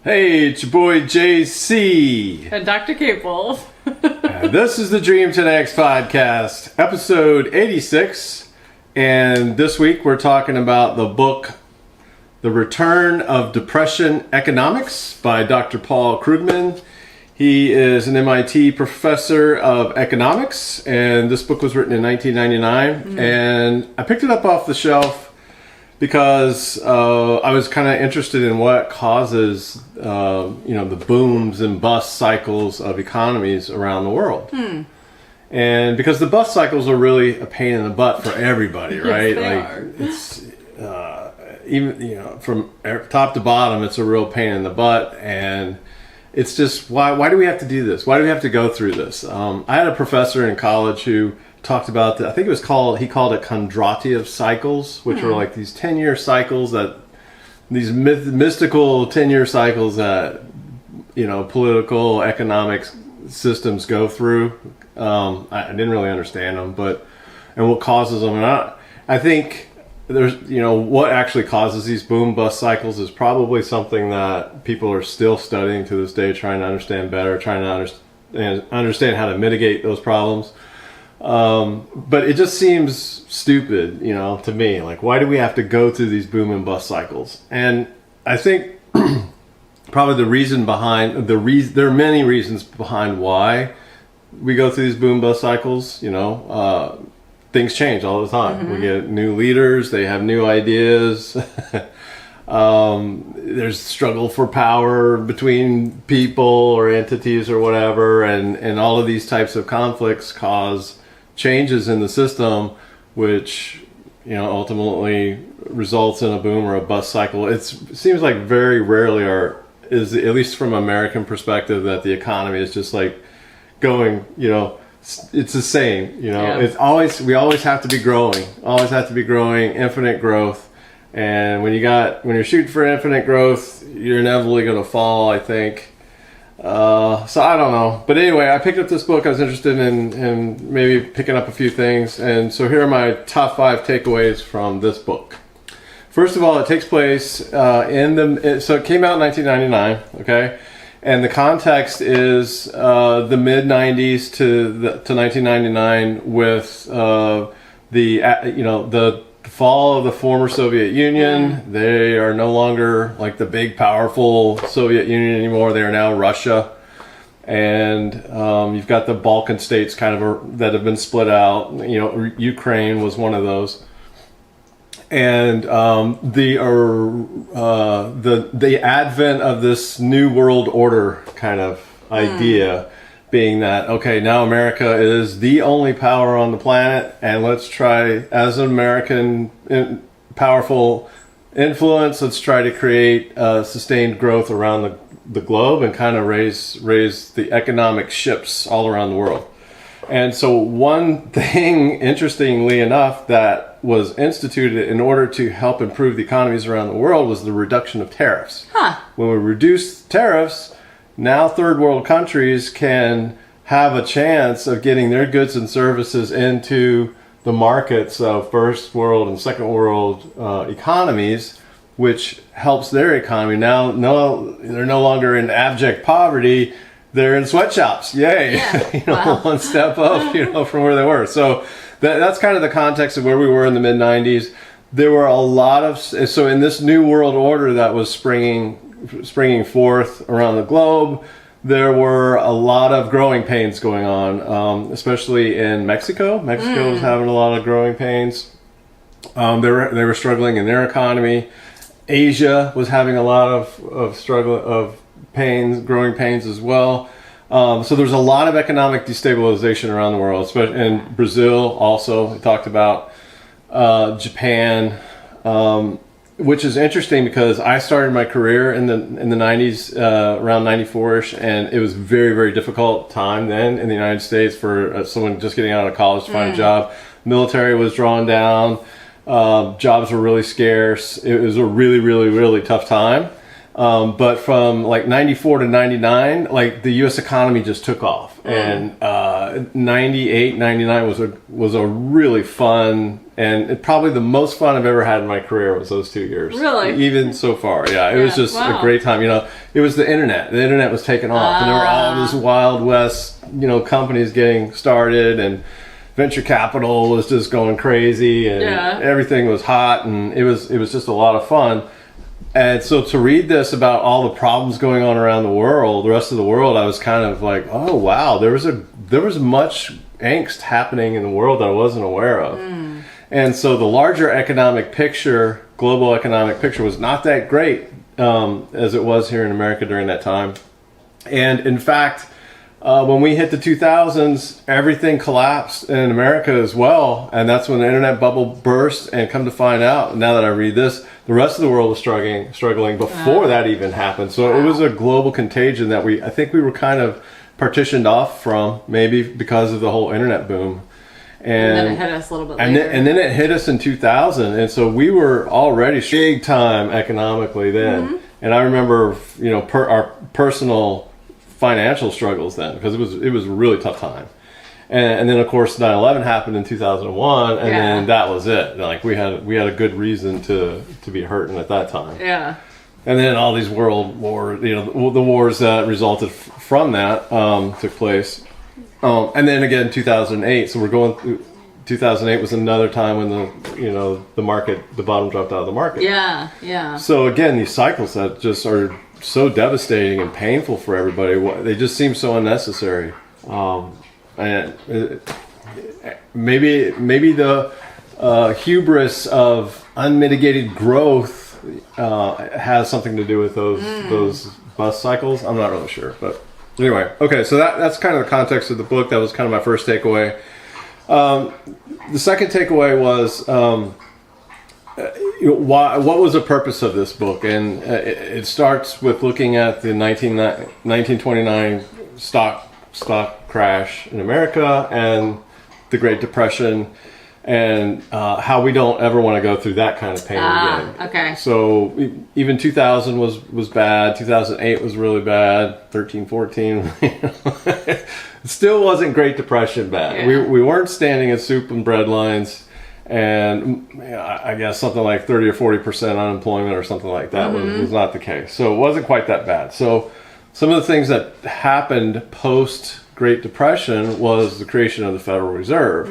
Hey, it's your boy JC. And Dr. Capel. And this is the Dream 10X podcast, episode 86. And this week we're talking about the book, The Return of Depression Economics by Dr. Paul Krugman. He is an MIT professor of economics, and this book was written in 1999. And I picked it up off the shelf because I was kind of interested in what causes, the booms and bust cycles of economies around the world. And because the bust cycles are really a pain in the butt for everybody, right? Yes, they are. It's even from top to bottom, it's a real pain in the butt, and it's just why do we have to do this? Why do we have to go through this? I had a professor in college who talked about I think he called it Kondratiev cycles, which were like these 10-year cycles, these mystical 10-year cycles that political economic systems go through. I didn't really understand them, and what causes them. And I think there's what actually causes these boom bust cycles is probably something that people are still studying to this day, trying to understand better, trying to understand how to mitigate those problems. But it just seems stupid, to me. Like, why do we have to go through these boom and bust cycles? And I think probably the reason behind there are many reasons behind why we go through these boom bust cycles. Things change all the time. We get new leaders; they have new ideas. There's struggle for power between people or entities or whatever, and all of these types of conflicts cause changes in the system, which ultimately results in a boom or a bust cycle. It seems like very rarely is at least from an American perspective, that the economy is just like going, it's the same. It's we always have to be growing, infinite growth. And when you're shooting for infinite growth, you're inevitably going to fall, I think. So I don't know. But anyway, I picked up this book. I was interested in maybe picking up a few things. And so here are my top 5 takeaways from this book. First of all, it takes place so it came out in 1999, okay? And the context is the mid-90s to 1999 with the fall of the former Soviet Union. They are no longer like the big, powerful Soviet Union anymore. They are now Russia. And you've got the Balkan states that have been split out. Ukraine was one of those. And the advent of this new world order kind of idea being that, okay, now America is the only power on the planet, and let's try, as an American powerful influence, let's try to create sustained growth around the globe and kind of raise the economic ships all around the world. And so one thing, interestingly enough, that was instituted in order to help improve the economies around the world was the reduction of tariffs. When we reduce tariffs, now third world countries can have a chance of getting their goods and services into the markets of first world and second world economies, which helps their economy. Now, they're no longer in abject poverty. They're in sweatshops. Yay. Yeah. One step up, from where they were. So that's kind of the context of where we were in the mid-90s. There were a lot so in this new world order that was springing forth around the globe, there were a lot of growing pains going on, especially in Mexico. Mexico was having a lot of growing pains. They were struggling in their economy. Asia was having a lot of growing pains as well. So there's a lot of economic destabilization around the world, especially in Brazil. Also, we talked about Japan. Which is interesting because I started my career in the 90s, around 94ish, and it was a very, very difficult time then in the United States for someone just getting out of college to find a job. Military was drawn down. Jobs were really scarce. It was a really, really, really tough time. But from like 94 to 99, like the U.S. economy just took off. And 98, 99 was a really fun, and probably the most fun I've ever had in my career was those 2 years. Really? Even so far, yeah. It was just a great time. You know, it was the internet. The internet was taking off, and there were all these Wild West, you know, companies getting started, and venture capital was just going crazy, and everything was hot, and it was just a lot of fun. And so to read this about all the problems going on around the world, the rest of the world, I was kind of like, oh wow, there was much angst happening in the world that I wasn't aware of. And so the larger economic picture, global economic picture, was not that great as it was here in America during that time. And in fact, when we hit the 2000s, everything collapsed in America as well. And that's when the internet bubble burst. And come to find out, now that I read this, the rest of the world was struggling before that even happened. So it was a global contagion that I think we were kind of partitioned off from, maybe because of the whole internet boom. And then it hit us a little bit later. And then it hit us in 2000. And so we were already big time economically then. And I remember, you know, our personal financial struggles then, because it was a really tough time. And then of course 9/11 happened in 2001, and then that was it. Like we had a good reason to be hurting at that time. Yeah. And then all these world wars, you know, the wars that resulted from that took place. And then again 2008. So we're going through 2008 was another time when the bottom dropped out of the market. Yeah, yeah. So again, these cycles that just are so devastating and painful for everybody, they just seem so unnecessary. And maybe the hubris of unmitigated growth has something to do with those bust cycles. I'm not really sure, but anyway. Okay, so that's kind of the context of the book. That was kind of my first takeaway. The second takeaway was what was the purpose of this book? And it starts with looking at the 1929 stock crash in America and the Great Depression, and how we don't ever want to go through that kind of pain again. Okay. So even 2000 was bad. 2008 was really bad. 13, 14. It still wasn't Great Depression bad. Yeah. We weren't standing at soup and bread lines. And I guess something like 30 or 40% unemployment or something like that was not the case. So it wasn't quite that bad. So some of the things that happened post Great Depression was the creation of the Federal Reserve.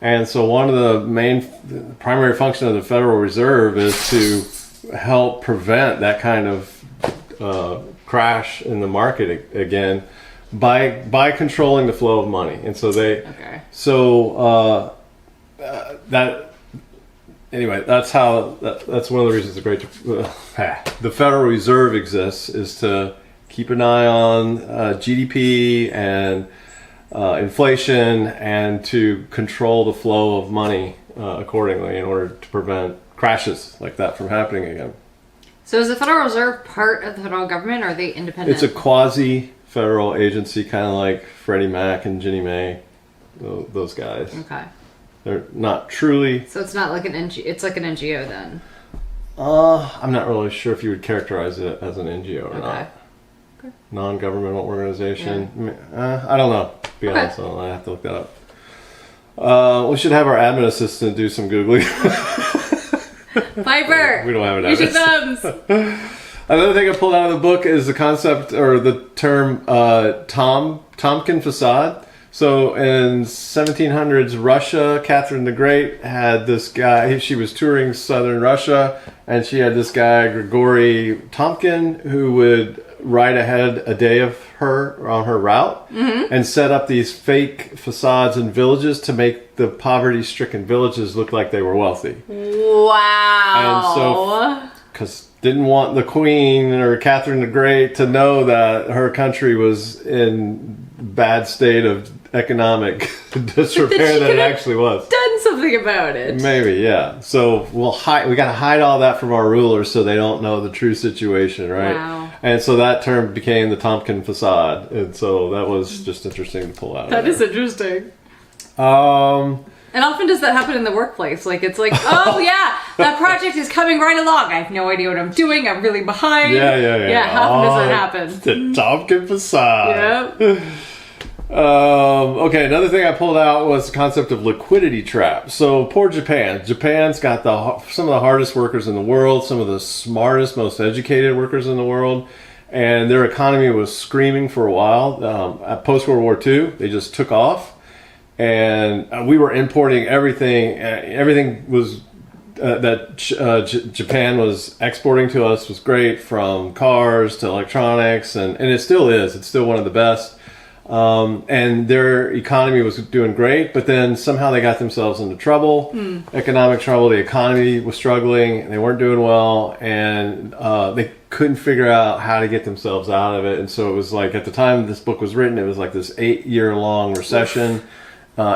And so one of the primary function of the Federal Reserve is to help prevent that kind of crash in the market again by controlling the flow of money. And so that's one of the reasons the Federal Reserve exists, is to keep an eye on GDP and inflation, and to control the flow of money accordingly in order to prevent crashes like that from happening again. So is the Federal Reserve part of the federal government, or are they independent? It's a quasi-federal agency, kind of like Freddie Mac and Ginnie Mae, those guys. Okay. They're not truly... So it's not like an NGO, it's like an NGO then? I'm not really sure if you would characterize it as an NGO or not. Okay. Non-governmental organization. I don't know. To be honest, I have to look that up. We should have our admin assistant do some Googling. Piper! We don't have an use your admin. thumbs! Another thing I pulled out of the book is the concept, or the term, Tompkin facade. So in 1700s Russia, Catherine the Great had this guy. She was touring southern Russia, and she had this guy Grigory Tompkin, who would ride ahead a day of her on her route and set up these fake facades in villages to make the poverty-stricken villages look like they were wealthy. Wow! And so, because didn't want the Queen or Catherine the Great to know that her country was in bad state of economic disrepair that it actually was. Done something about it. Maybe, yeah. So we got to hide all that from our rulers so they don't know the true situation, right? Wow. And so that term became the Tompkin facade, and so that was just interesting to pull out. That is interesting. And often does that happen in the workplace? Like, it's like, oh yeah, that project is coming right along. I have no idea what I'm doing. I'm really behind. Yeah, how often does that happen? The Tompkin facade. Yep. Okay, another thing I pulled out was the concept of liquidity trap. So poor Japan. Japan's got some of the hardest workers in the world, some of the smartest, most educated workers in the world, and their economy was screaming for a while. Post World War II, they just took off, and we were importing everything. Everything was that Japan was exporting to us was great, from cars to electronics, and it still is. It's still one of the best. And their economy was doing great, but then somehow they got themselves into trouble, economic trouble. The economy was struggling, and they weren't doing well, and they couldn't figure out how to get themselves out of it. And so it was like, at the time this book was written, it was like this 8-year-long recession.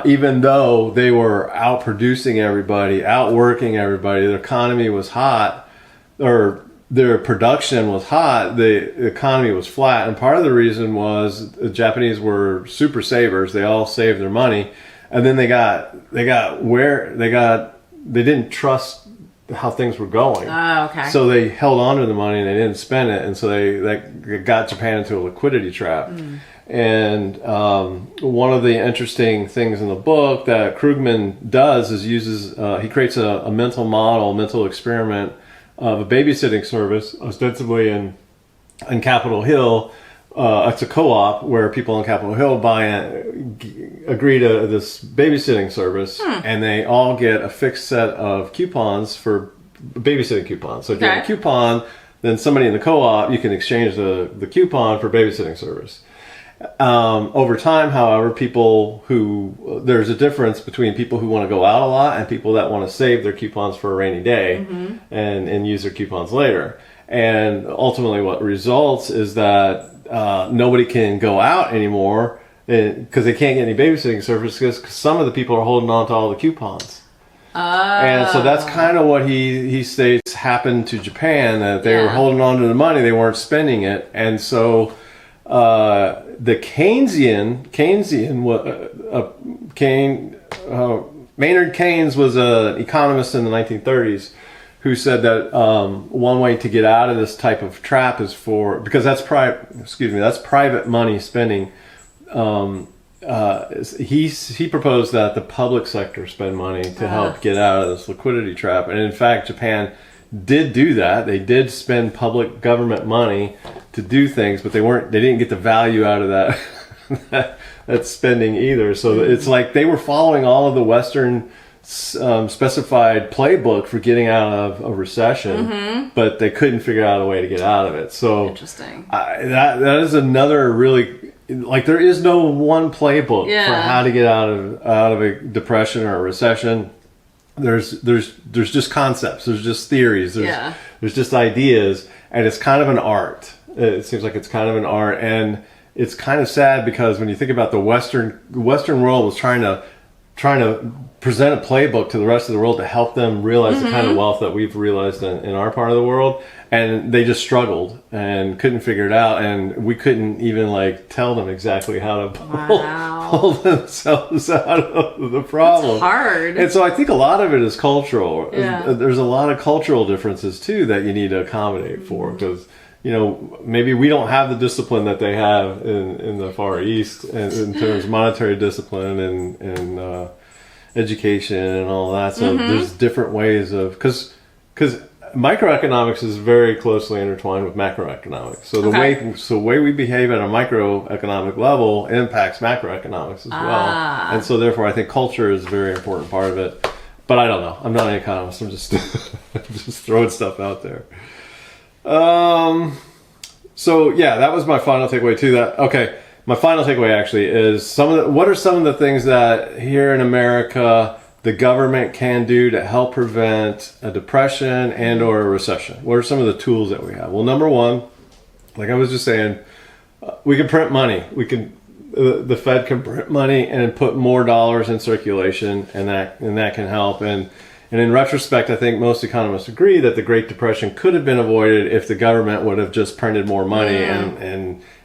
Even though they were outproducing everybody, outworking everybody, their economy was hot, or their production was hot, the economy was flat. And part of the reason was the Japanese were super savers. They all saved their money, and then they didn't trust how things were going. Oh, okay. So they held on to the money and they didn't spend it, and so they got Japan into a liquidity trap. And one of the interesting things in the book that Krugman does is he creates a mental experiment of a babysitting service, ostensibly in Capitol Hill. It's a co-op where people on Capitol Hill agree to this babysitting service, and they all get a fixed set of coupons for babysitting coupons. So if you have a coupon, then somebody in the co-op, you can exchange the coupon for babysitting service. Over time, however, there's a difference between people who want to go out a lot and people that want to save their coupons for a rainy day and use their coupons later. And ultimately what results is that nobody can go out anymore because they can't get any babysitting service because some of the people are holding on to all the coupons. And so that's kind of what he states happened to Japan, that they were holding on to the money, they weren't spending it. And so Maynard Keynes was an economist in the 1930s who said that one way to get out of this type of trap is because that's private money spending. He proposed that the public sector spend money to help get out of this liquidity trap, and in fact, Japan did do that. They did spend public government money to do things, but they didn't get the value out of that spending either. So it's like they were following all of the Western specified playbook for getting out of a recession, but they couldn't figure out a way to get out of it. So interesting. That is another really, like, there is no one playbook for how to get out of a depression or a recession. There's just concepts. There's just theories. There's just ideas, and it's kind of an art. It seems like it's kind of an art, and it's kind of sad because when you think about the Western world was trying to present a playbook to the rest of the world to help them realize the kind of wealth that we've realized in our part of the world, and they just struggled and couldn't figure it out, and we couldn't even tell them exactly how to pull themselves out of the problem. It's hard. And so I think a lot of it is cultural. There's a lot of cultural differences too that you need to accommodate for, because maybe we don't have the discipline that they have in the Far East, and in terms of monetary discipline and education and all that. So there's different ways of, because microeconomics is very closely intertwined with macroeconomics. So the way we behave at a microeconomic level impacts macroeconomics as well. And so therefore I think culture is a very important part of it. But I don't know. I'm not an economist. I'm just just throwing stuff out there. So that was my final takeaway too. My final takeaway actually is what are some of the things that here in America the government can do to help prevent a depression and or a recession? What are some of the tools that we have? Well, number one, like I was just saying, we can print money. The Fed can print money and put more dollars in circulation, and that can help. And in retrospect, I think most economists agree that the Great Depression could have been avoided if the government would have just printed more money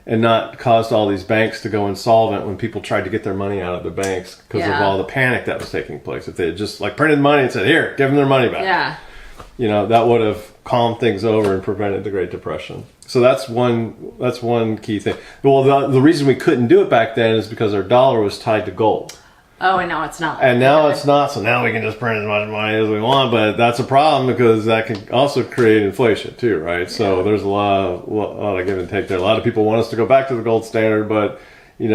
and not caused all these banks to go insolvent when people tried to get their money out of the banks because of all the panic that was taking place. If they had just like printed money and said, here, give them their money back. Yeah. That would have calmed things over and prevented the Great Depression. So that's one key thing. Well, the reason we couldn't do it back then is because our dollar was tied to gold. Oh, and now it's not. And now it's not. So now we can just print as much money as we want, but that's a problem because that can also create inflation too, right? So there's a lot of give and take there. A lot of people want us to go back to the gold standard, but being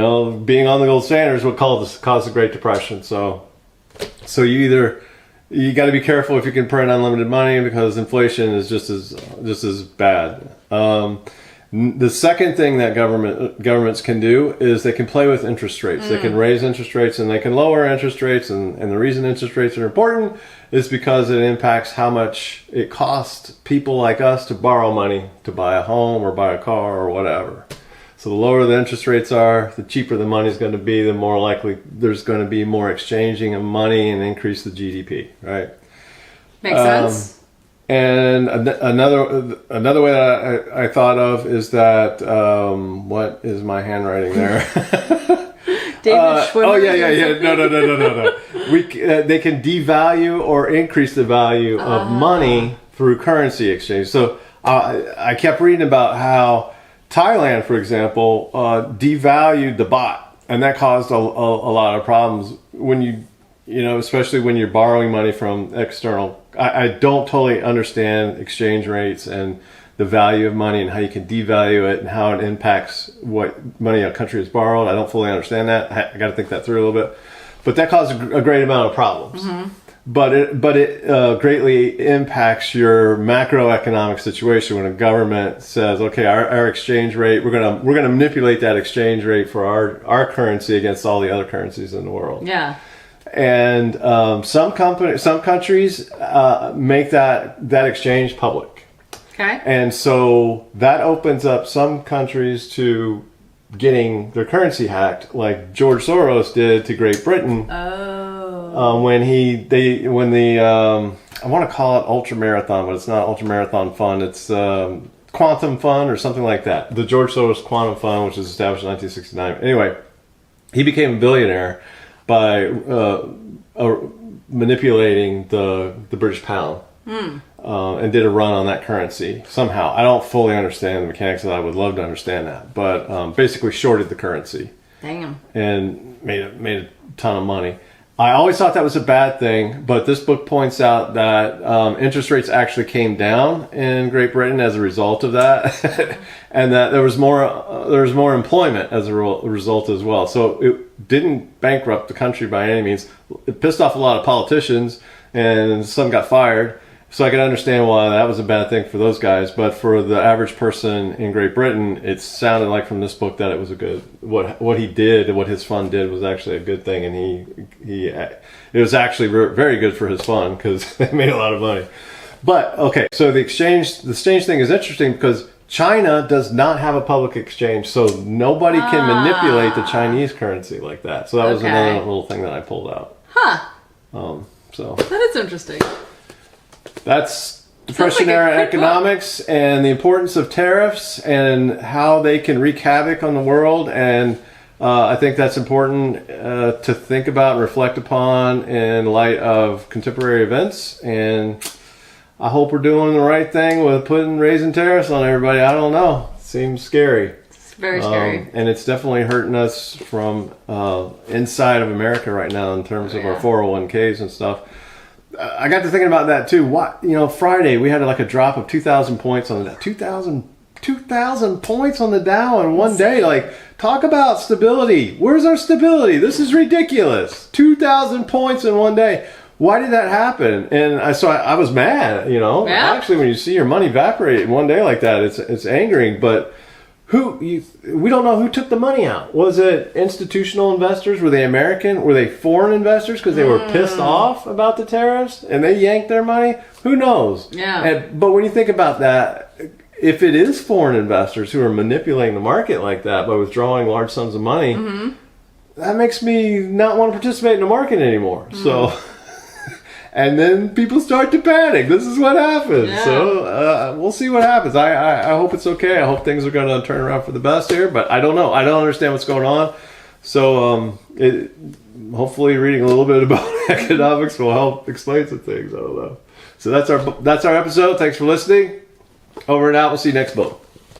on the gold standard is what caused the Great Depression. So you got to be careful if you can print unlimited money because inflation is just as bad. The second thing that governments can do is they can play with interest rates. They can raise interest rates and they can lower interest rates. And the reason interest rates are important is because it impacts how much it costs people like us to borrow money to buy a home or buy a car or whatever. So the lower the interest rates are, the cheaper the money is going to be, the more likely there's going to be more exchanging of money and increase the GDP, right? Makes sense. And another way that I thought of is that what is my handwriting there? David Schwimmer. Oh yeah. No. They can devalue or increase the value of money through currency exchange. So I kept reading about how Thailand, for example, devalued the baht, and that caused a lot of problems when especially when you're borrowing money from external. I don't totally understand exchange rates and the value of money and how you can devalue it and how it impacts what money a country has borrowed. I don't fully understand that. I got to think that through a little bit. But that caused a great amount of problems. Mm-hmm. But it greatly impacts your macroeconomic situation when a government says, okay, our exchange rate, we're gonna manipulate that exchange rate for our currency against all the other currencies in the world. Yeah. And some countries make that exchange public. Okay. And so that opens up some countries to getting their currency hacked, like George Soros did to Great Britain. Oh. When the I want to call it ultra marathon, but it's not ultra marathon fund. It's quantum fund or something like that. The George Soros quantum fund, which was established in 1969. Anyway, he became a billionaire by manipulating the British pound and did a run on that currency somehow. I don't fully understand the mechanics of that. I would love to understand that, but basically shorted the currency. Damn. And made a ton of money. I always thought that was a bad thing, but this book points out that interest rates actually came down in Great Britain as a result of that, and that there was more employment as a result as well. So it didn't bankrupt the country by any means. It pissed off a lot of politicians, and some got fired. So I can understand why that was a bad thing for those guys, but for the average person in Great Britain, it sounded like from this book that it was a good what he did, what his fund did was actually a good thing, and it was actually very good for his fund because they made a lot of money. But okay, so the exchange thing is interesting because China does not have a public exchange, so nobody can manipulate the Chinese currency like that. So that was another little thing that I pulled out. Huh. So that is interesting. That's Depression era economics and the importance of tariffs and how they can wreak havoc on the world. And I think that's important to think about and reflect upon in light of contemporary events. And I hope we're doing the right thing with raising tariffs on everybody. I don't know. It seems scary. It's very scary. And it's definitely hurting us from inside of America right now in terms of our 401ks and stuff. I got to thinking about that too. Friday we had like a drop of 2,000 points on the 2,000 points on the Dow in one day. Like, talk about stability. Where's our stability? This is ridiculous. 2,000 points in one day. Why did that happen? And I was mad. Yeah. Actually, when you see your money evaporate in one day like that, it's angering. But we don't know who took the money out. Was it institutional investors? Were they American? Were they foreign investors because they were pissed off about the tariffs and they yanked their money? Who knows? Yeah. But when you think about that, if it is foreign investors who are manipulating the market like that by withdrawing large sums of money, that makes me not want to participate in the market anymore. So, And then people start to panic. This is what happens. Yeah. So we'll see what happens. I hope it's okay. I hope things are going to turn around for the best here. But I don't know. I don't understand what's going on. So hopefully reading a little bit about economics will help explain some things. I don't know. So that's our episode. Thanks for listening. Over and out. We'll see you next book.